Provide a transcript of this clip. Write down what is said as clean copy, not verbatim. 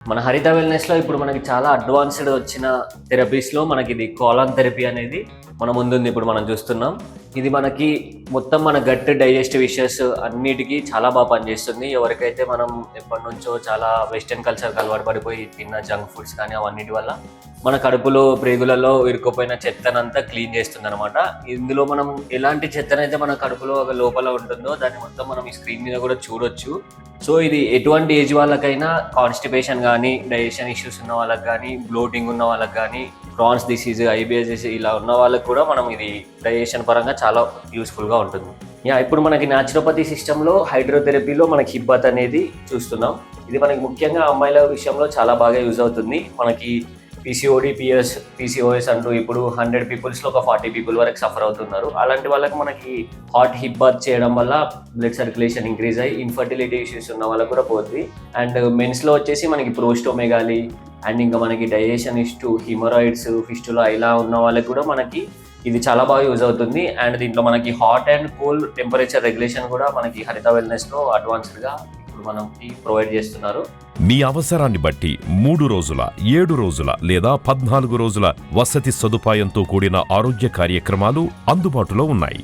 మన హరిత వెల్నెస్‌లో ఇప్పుడు మనకి చాలా అడ్వాన్స్‌డ్ వచ్చిన థెరపీస్‌లో మనకి ఇది కోలాన్ థెరపీ అనేది మన ముందుంది. ఇప్పుడు మనం చూస్తున్నాం. ఇది మనకి మొత్తం మన గట్ డైజెస్టివ్ ఇష్యూస్ అన్నిటికీ చాలా బాగా పనిచేస్తుంది. ఎవరికైతే మనం ఎప్పటినుంచో చాలా వెస్టర్న్ కల్చర్‌కి అలవాటు పడిపోయి తిన్న జంక్ ఫుడ్స్ కానీ అవన్నిటి వల్ల మన కడుపులో, ప్రేగులలో ఇరుక్కుపోయిన చెత్తనంతా క్లీన్ చేస్తుందనమాట. ఇందులో మనం ఎలాంటి చెత్తనైతే మన కడుపులో లోపల ఉంటుందో దాన్ని మొత్తం మనం ఈ స్క్రీన్ మీద కూడా చూడొచ్చు. సో ఇది ఎటువంటి ఏజ్ వాళ్ళకైనా కాన్‌స్టిపేషన్ గానీ, డైజెషన్ ఇష్యూస్ ఉన్న వాళ్ళకి గానీ, బ్లోటింగ్ ఉన్న వాళ్ళకి గానీ, క్రాన్స్ డిసీజ్, ఐబిఎస్ డిసీజ్ ఇలా ఉన్న వాళ్ళకి కూడా మనం ఇది డైజెషన్ పరంగా చాలా యూస్‌ఫుల్‌గా ఉంటుంది. ఇప్పుడు మనకి న్యాచురోపతి సిస్టంలో హైడ్రోథెరపీలో మనకి హిబ్బత్ అనేది చూస్తున్నాం. ఇది మనకి ముఖ్యంగా అమ్మాయిల విషయంలో చాలా బాగా యూజ్ అవుతుంది. మనకి పీసీఓడి, పీసీఓఎస్ అంటూ ఇప్పుడు 100 పీపుల్స్‌లో ఒక 40 పీపుల్ వరకు సఫర్ అవుతున్నారు. అలాంటి వాళ్ళకి మనకి హాట్ హిప్ బాత్ చేయడం వల్ల బ్లడ్ సర్క్యులేషన్ ఇంక్రీజ్ అయ్యి ఇన్ఫర్టిలిటీ ఇష్యూస్ ఉన్న వాళ్ళకి కూడా పోతుంది. అండ్ మెన్స్‌లో వచ్చేసి మనకి ప్రోస్టోమెగాలీ అండ్ ఇంకా మనకి డైజెషన్ ఇష్యూ, హిమరాయిడ్స్, ఫిస్టులా ఇలా ఉన్న వాళ్ళకి కూడా మనకి ఇది చాలా బాగా యూజ్ అవుతుంది. అండ్ దీంట్లో మనకి hot and cool temperature regulation కూడా మనకి హరిత వెల్నెస్‌లో అడ్వాన్స్డ్‌గా ఇప్పుడు మనకి ప్రొవైడ్ చేస్తున్నారు. మీ అవసరాన్ని బట్టి 3 రోజుల, 7 రోజుల లేదా 14 రోజుల వసతి సదుపాయంతో కూడిన ఆరోగ్య కార్యక్రమాలు అందుబాటులో ఉన్నాయి.